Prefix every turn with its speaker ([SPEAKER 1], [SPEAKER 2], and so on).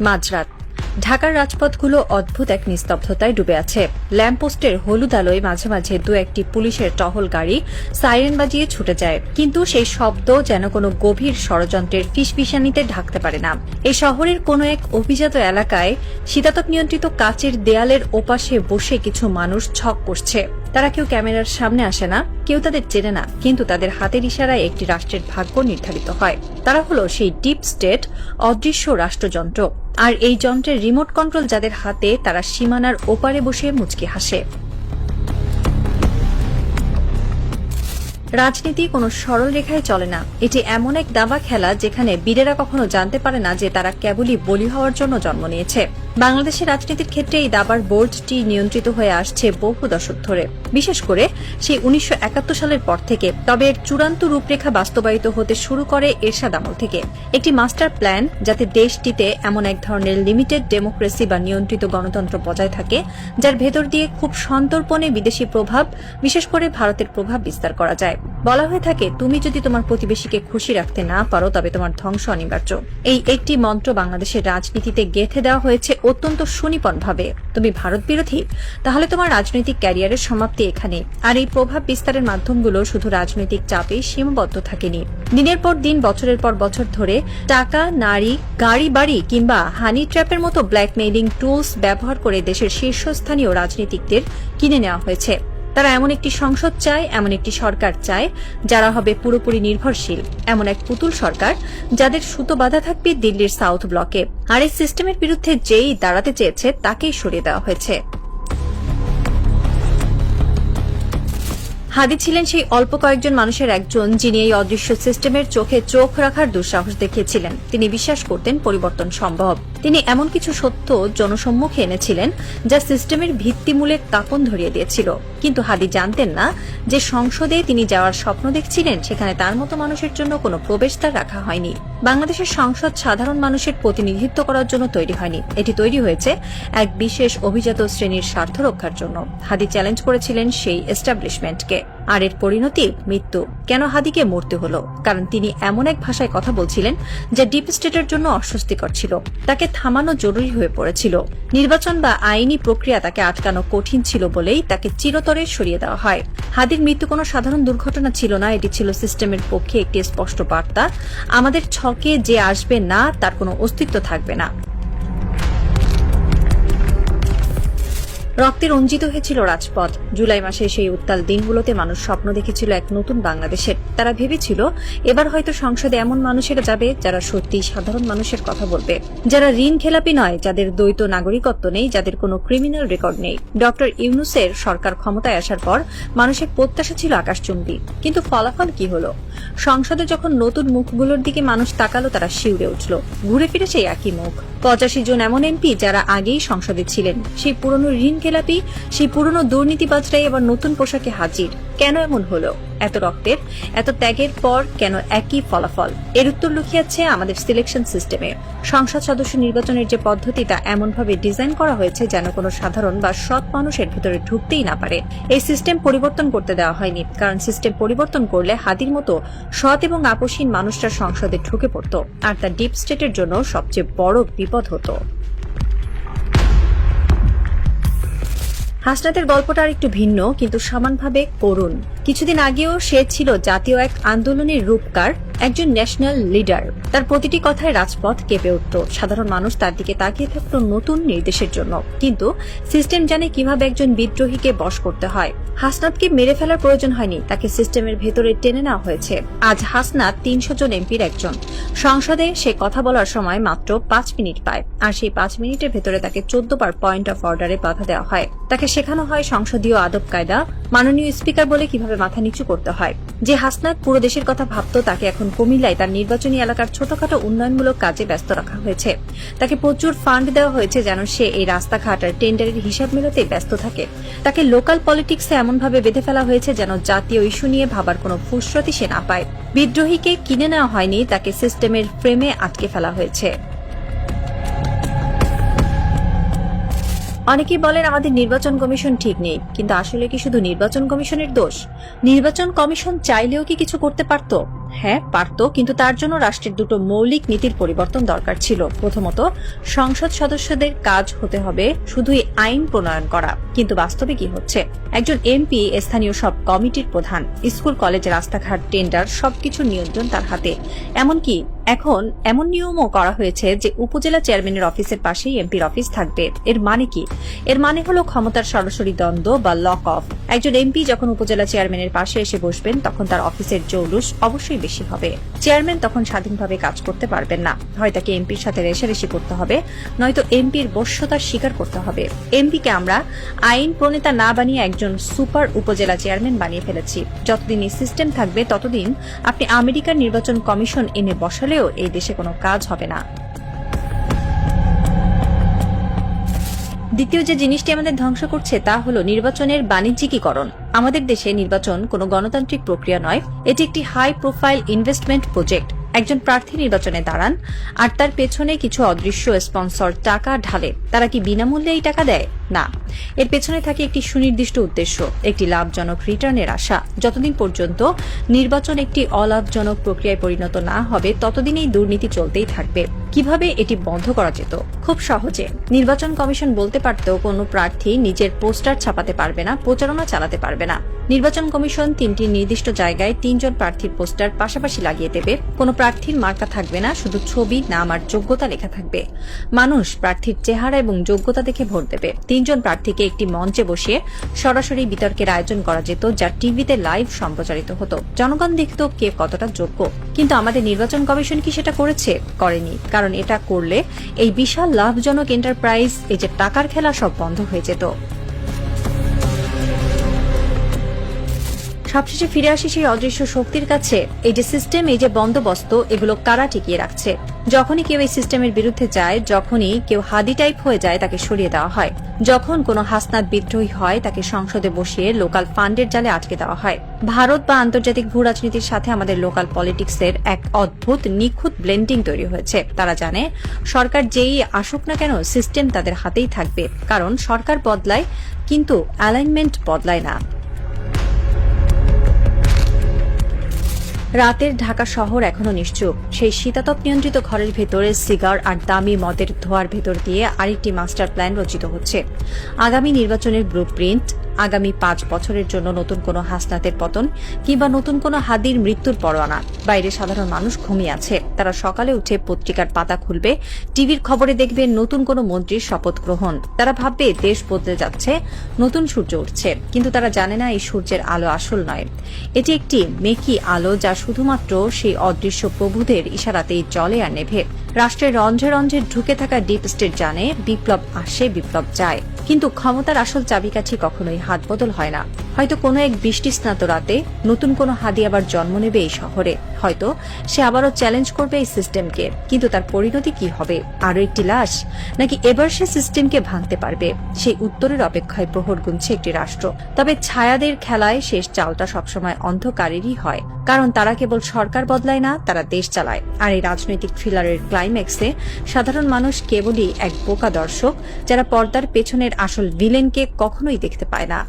[SPEAKER 1] মাঝরাত ঢাকার রাজপথগুলো অদ্ভুত এক নিস্তব্ধতায় ডুবে আছে। ল্যাম্পপোস্টের হলুদ আলোয় মাঝে মাঝে দু একটি পুলিশের টহল গাড়ি সাইরেন বাজিয়ে ছুটে যায়, কিন্তু সেই শব্দ যেন কোনো গভীর ষড়যন্ত্রের ফিসফিসানিতে ঢাকতে পারে না। এই শহরের কোনো এক অভিজাত এলাকায় শীতাতপ নিয়ন্ত্রিত কাচের দেয়ালের ওপাশে বসে কিছু মানুষ ছক কষছে। তারা কেউ ক্যামেরার সামনে আসে না, কেউ তাদের চেনে না, কিন্তু তাদের হাতের ইশারায় একটি রাষ্ট্রের ভাগ্য নির্ধারিত হয়। তারা হলো সেই ডিপ স্টেট, অদৃশ্য রাষ্ট্রযন্ত্র। আর এই যন্ত্রের রিমোট কন্ট্রোল যাদের হাতে, তারা সীমানার ওপারে বসে মুচকি হাসে। রাজনীতি কোনো সরল রেখায় চলে না। এটি এমন এক দাবা খেলা যেখানে বীরেরা কখনো জানতে পারে না যে তারা কেবলই বলি হওয়ার জন্য জন্ম নিয়েছে। বাংলাদেশের রাজনীতির ক্ষেত্রে এই দাবার বোর্ডটি নিয়ন্ত্রিত হয়ে আসছে বহু দশক ধরে, বিশেষ করে সেই 1971 সালের পর থেকে। তবে এর চূড়ান্ত রূপরেখা বাস্তবায়িত হতে শুরু করে এরশাদ আমল থেকে। একটি মাস্টার প্ল্যান যাতে দেশটিতে এমন এক ধরনের লিমিটেড ডেমোক্রেসি বা নিয়ন্ত্রিত গণতন্ত্র বজায় থাকে, যার ভেতর দিয়ে খুব সন্তর্পণে বিদেশি প্রভাব, বিশেষ করে ভারতের প্রভাব বিস্তার করা যায়। বলা হয়ে থাকে, তুমি যদি তোমার প্রতিবেশীকে খুশি রাখতে না পারো তবে তোমার ধ্বংস অনিবার্য। এই একটি মন্ত্র বাংলাদেশের রাজনীতিতে গেঁথে দেওয়া হয়েছে অত্যন্ত সুনিপুণভাবে। তুমি ভারত বিরোধী, তাহলে তোমার রাজনৈতিক ক্যারিয়ারের সমাপ্তি এখানে। আর এই প্রভাব বিস্তারের মাধ্যমগুলো শুধু রাজনৈতিক চাপেই সীমাবদ্ধ থাকেনি। দিনের পর দিন, বছরের পর বছর ধরে টাকা, নারী, গাড়ি বাড়ি কিংবা হানি ট্র্যাপের মতো ব্ল্যাকমেইলিং টুলস ব্যবহার করে দেশের শীর্ষস্থানীয় রাজনীতিকদের কিনে নেওয়া হয়েছে। তারা এমন একটি সংসদ চায়, এমন একটি সরকার চায় যারা হবে পুরোপুরি নির্ভরশীল, এমন এক পুতুল সরকার যাদের সুতো বাঁধা থাকবে দিল্লির সাউথ ব্লকে। আর এই সিস্টেমের বিরুদ্ধে যেই দাঁড়াতে চেয়েছে তাকেই সরিয়ে দেওয়া হয়েছে। হাদি ছিলেন সেই অল্প কয়েকজন মানুষের একজন যিনি এই অদৃশ্য সিস্টেমের চোখে চোখ রাখার দুঃসাহস দেখিয়েছিলেন। তিনি বিশ্বাস করতেন পরিবর্তন সম্ভব। তিনি এমন কিছু সত্য জনসম্মুখে এনেছিলেন যা সিস্টেমের ভিত্তিমূলের কাঁপন ধরিয়ে দিয়েছিল। কিন্তু হাদি জানতেন না যে সংসদে তিনি যাওয়ার স্বপ্ন দেখছিলেন সেখানে তার মতো মানুষের জন্য কোনো প্রবেশদ্বার রাখা হয়নি। বাংলাদেশের সংসদ সাধারণ মানুষের প্রতিনিধিত্ব করার জন্য তৈরি হয়নি, এটি তৈরি হয়েছে এক বিশেষ অভিজাত শ্রেণীর স্বার্থ রক্ষার জন্য। হাদি চ্যালেঞ্জ করেছিলেন সেই এস্টাবলিশমেন্টকে, আর এর পরিণতি মৃত্যু। কেন হাদিকে মরতে হলো? কারণ তিনি এমন এক ভাষায় কথা বলছিলেন যা ডিপ স্টেটের জন্য অস্বস্তিকর ছিল। তাকে থামানো জরুরি হয়ে পড়েছিল। নির্বাচন বা আইনি প্রক্রিয়া তাকে আটকানো কঠিন ছিল বলেই তাকে চিরতরে সরিয়ে দেওয়া হয়। হাদির মৃত্যু কোনো সাধারণ দুর্ঘটনা ছিল না, এটি ছিল সিস্টেমের পক্ষে একটি স্পষ্ট বার্তা। আমাদের ছকে যে আসবে না তার কোনো অস্তিত্ব থাকবে না। রক্তে রঞ্জিত হয়েছিল রাজপথ। জুলাই মাসে সেই উত্তাল দিনগুলোতে মানুষ স্বপ্ন দেখেছিল এক নতুন বাংলাদেশের। তারা ভেবেছিল এবার হয়তো সংসদে এমন মানুষেরা যাবে যারা সত্যি সাধারণ মানুষের কথা বলবে, যারা ঋণ খেলাপি নয়, যাদের দ্বৈত নাগরিকত্ব নেই, যাদের কোনো ক্রিমিনাল রেকর্ড নেই। ডক্টর ইউনূসের সরকার ক্ষমতায় আসার পর মানুষের প্রত্যাশা ছিল আকাশচুম্বী, কিন্তু ফলাফল কি হলো? সংসদে যখন নতুন মুখগুলোর দিকে মানুষ তাকালো, তারা শিউরে উঠল। ঘুরে ফিরে সেই একই মুখ। 85 জন এমন এমপি যারা আগেই সংসদে ছিলেন, সেই পুরনো ঋণ খেলাপি, সেই পুরনো দুর্নীতিবাজরাই আবার নতুন পোশাকে হাজির। কেন এমন হলো? এত রক্তের, এত ত্যাগের পর কেন একই ফলাফল? এর উত্তর লুকিয়ে আছে আমাদের সিলেকশন সিস্টেমে। সংসদ সদস্য নির্বাচনের যে পদ্ধতি, তা এমনভাবে ডিজাইন করা হয়েছে যেন কোনো সাধারণ বা সৎ মানুষের ভেতরে ঢুকতেই না পারে। এই সিস্টেম পরিবর্তন করতে দেওয়া হয়নি, কারণ সিস্টেম পরিবর্তন করলে হাদির মতো সৎ এবং আপোষহীন মানুষরা সংসদে ঢুকে পড়ত, আর তা ডিপ স্টেটের জন্য সবচেয়ে বড় বিপদ হতো। হাসনাতের গল্পটা আর একটু ভিন্ন, কিন্তু সমানভাবে করুণ। কিছুদিন আগেও সে ছিল জাতীয় এক আন্দোলনের রূপকার, একজন ন্যাশনাল লিডার। তার প্রতিটি কথায় রাজপথ কেঁপে উঠত। সাধারণ মানুষ তার দিকে তাকিয়ে থাকত নতুন নির্দেশের জন্য। কিন্তু সিস্টেম জানে কিভাবে একজন বিদ্রোহীকে বশ করতে হয়। হাসনাতকে মেরে ফেলার প্রয়োজন হয়নি, তাকে সিস্টেমের ভেতরে টেনে নেওয়া হয়েছে। আজ হাসনাত 300 জন এমপির একজন। সংসদে সে কথা বলার সময় মাত্র 5 মিনিট পায়, আর সেই 5 মিনিটের ভেতরে তাকে 14 বার পয়েন্ট অফ অর্ডারে বাধা দেওয়া হয়। তাকে শেখানো হয় সংসদীয় আদব কায়দা, মাননীয় স্পিকার বলে কিভাবে মাথা নিচু করতে হয়। যে হাসনাত পুরো দেশের কথা ভাবত, তাকে এখন কুমিল্লায় তার নির্বাচনী এলাকার ছোটখাটো উন্নয়নমূলক কাজে ব্যস্ত রাখা হয়েছে। তাকে প্রচুর ফান্ড দেওয়া হয়েছে যেন সে এই রাস্তাঘাট আর টেন্ডারের হিসাব মেলাতেই ব্যস্ত থাকে। তাকে লোকাল পলিটিক্সে এমনভাবে বেঁধে ফেলা হয়েছে যেন জাতীয় ইস্যু নিয়ে ভাবার কোনো ফুসরতি সে না পায়। বিদ্রোহীকে কিনে নেওয়া হয়নি, তাকে সিস্টেমের ফ্রেমে আটকে ফেলা হয়েছে। অনেকেই বলেন আমাদের নির্বাচন কমিশন ঠিক নেই, কিন্তু আসলে কি শুধু নির্বাচন কমিশনের দোষ? নির্বাচন কমিশন চাইলেও কি কিছু করতে পারত? হ্যাঁ পারত, কিন্তু তার জন্য রাষ্ট্রের দুটো মৌলিক নীতির পরিবর্তন দরকার ছিল। প্রথমত, সংসদ সদস্যদের কাজ হতে হবে শুধুই আইন প্রণয়ন করা, কিন্তু বাস্তবে কি হচ্ছে? একজন এমপি স্থানীয় সব কমিটির প্রধান, স্কুল কলেজ রাস্তাঘাট টেন্ডার সবকিছু নিয়ন্ত্রণ তার হাতে। এমনকি এখন এমন নিয়মও করা হয়েছে যে উপজেলা চেয়ারম্যানের অফিসের পাশেই এমপির অফিস থাকবে। এর মানে কি? এর মানে হলো ক্ষমতার সরাসরি দ্বন্দ্ব বা লক অফ। একজন এমপি যখন উপজেলা চেয়ারম্যানের পাশে এসে বসবেন তখন তার অফিসের জৌলুস অবশ্যই বেশি হবে। চেয়ারম্যান তখন স্বাধীনভাবে কাজ করতে পারবেন না, হয় তাকে এমপির সাথে রেষারেষি করতে হবে, নয়তো এমপির বশ্যতা স্বীকার করতে হবে। এমপিকে আমরা আইন প্রণেতা না বানিয়ে একজন সুপার উপজেলা চেয়ারম্যান বানিয়ে ফেলেছি। যতদিন এই সিস্টেম থাকবে ততদিন আপনি আমেরিকার নির্বাচন কমিশন এনে বসালেও এই দেশে কোনো কাজ হবে না। দ্বিতীয় যে জিনিসটি আমাদের ধ্বংস করছে তা হলো নির্বাচনের বাণিজ্যিকীকরণ। আমাদের দেশে নির্বাচন কোনো গণতান্ত্রিক প্রক্রিয়া নয়, এটি একটি হাই প্রোফাইল ইনভেস্টমেন্ট প্রজেক্ট। একজন প্রার্থী নির্বাচনে দাঁড়ান আর তার পেছনে কিছু অদৃশ্য স্পন্সর টাকা ঢালে। তারা কি বিনামূল্যে এই টাকা দেয়? না, এর পেছনে থাকে একটি সুনির্দিষ্ট উদ্দেশ্য, একটি লাভজনক রিটার্নের আশা। যতদিন পর্যন্ত নির্বাচন একটি অলাভজনক প্রক্রিয়ায় পরিণত না হবে ততদিন এই দুর্নীতি চলতেই থাকবে। কিভাবে এটি বন্ধ করা যেত? খুব সহজে। নির্বাচন কমিশন বলতে পারত কোনো প্রার্থী নিজের পোস্টার ছাপাতে পারবে না, প্রচারণা চালাতে পারবে না। নির্বাচন কমিশন 3টি নির্দিষ্ট জায়গায় 3 জন প্রার্থীর পোস্টার পাশাপাশি লাগিয়ে দেবে। কোনো প্রার্থীর মার্কা থাকবে না, শুধু ছবি, নাম আর যোগ্যতা লেখা থাকবে। মানুষ প্রার্থীর চেহারা এবং যোগ্যতা দেখে ভোট দেবে। 3 জন প্রার্থীকে একটি মঞ্চে বসিয়ে সরাসরি বিতর্কের আয়োজন করা যেত, যা টিভিতে লাইভ সম্প্রচারিত হতো। জনগণ দেখত কে কতটা যোগ্য। কিন্তু আমাদের নির্বাচন কমিশন কি সেটা করেছে? করেনি। কারণ এটা করলে এই বিশাল লাভজনক এন্টারপ্রাইজ, এই যে টাকার খেলা, সব বন্ধ হয়ে যেত। সবশেষে ফিরে আসি সেই অদৃশ্য শক্তির কাছে। এই যে সিস্টেম, এই যে বন্দোবস্ত, এগুলো কারা টিকিয়ে রাখছে? যখনই কেউ এই সিস্টেমের বিরুদ্ধে যায়, যখনই কেউ হাদি টাইপ হয়ে যায়, তাকে সরিয়ে দেওয়া হয়। যখন কোনো হাসনাত বিদ্রোহী হয়, তাকে সংসদে বসিয়ে লোকাল ফান্ডের জালে আটকে দেওয়া হয়। ভারত বা আন্তর্জাতিক ভূ রাজনীতির সাথে আমাদের লোকাল পলিটিক্সের এক অদ্ভুত নিখুঁত ব্লেন্ডিং তৈরি হয়েছে। তারা জানে সরকার যেই আসুক না কেন, সিস্টেম তাদের হাতেই থাকবে। কারণ সরকার বদলায়, কিন্তু অ্যালাইনমেন্ট বদলায় না। রাতের ঢাকা শহর এখনো নিশ্চুপ। সেই শীতাতপ নিয়ন্ত্রিত ঘরের ভেতরে সিগার আর দামি মদের ধোয়ার ভেতর দিয়ে আরেকটি মাস্টার প্ল্যান রচিত হচ্ছে। আগামী নির্বাচনের ব্লুপ্রিন্ট, আগামী 5 বছরের জন্য নতুন কোনো হাসনাতের পতন কিংবা নতুন কোনো হাদির মৃত্যুর পরোয়ানা। বাইরে সাধারণ মানুষ ঘুমিয়ে আছে। তারা সকালে উঠে পত্রিকার পাতা খুলবে, টিভির খবরে দেখবে নতুন কোনো মন্ত্রীর শপথ গ্রহণ। তারা ভাববে দেশ বদলে যাচ্ছে, নতুন সূর্য উঠছে। কিন্তু তারা জানে না এই সূর্যের আলো আসল নয়, এটি একটি মেকি আলো, যা শুধুমাত্র সেই অদৃশ্য প্রভুদের ইশারাতেই জ্বলে আর নেভে। রাষ্ট্রের রন্ধ্রে রন্ধ্রে ঢুকে থাকা ডিপ স্টেট জানে বিপ্লব আসে, বিপ্লব যায়, কিন্তু ক্ষমতার আসল চাবিকাঠি কখনোই হাত বদল হয় না। হয়তো কোনো এক বৃষ্টি স্নাত রাতে নতুন কোনো হাদি আবার জন্ম নেবে এই শহরে। হয়তো সে আবারও চ্যালেঞ্জ করবে এই সিস্টেমকে, কিন্তু তার পরিণতি কি হবে? আরো একটি লাশ, নাকি এবার সে সিস্টেমকে ভাঙতে পারবে? সেই উত্তরের অপেক্ষায় প্রহর গুনছে একটি রাষ্ট্র। তবে ছায়াদের খেলায় শেষ চালটা সবসময় অন্ধকারেরই হয়, কারণ তারা কেবল সরকার বদলায় না, তারা দেশ চালায়। আর এই রাজনৈতিক থ্রিলারের ক্লাইম্যাক্সে সাধারণ মানুষ কেবলই এক বোকা দর্শক, যারা পর্দার পেছনের আসল ভিলেনকে কখনোই দেখতে পায় না।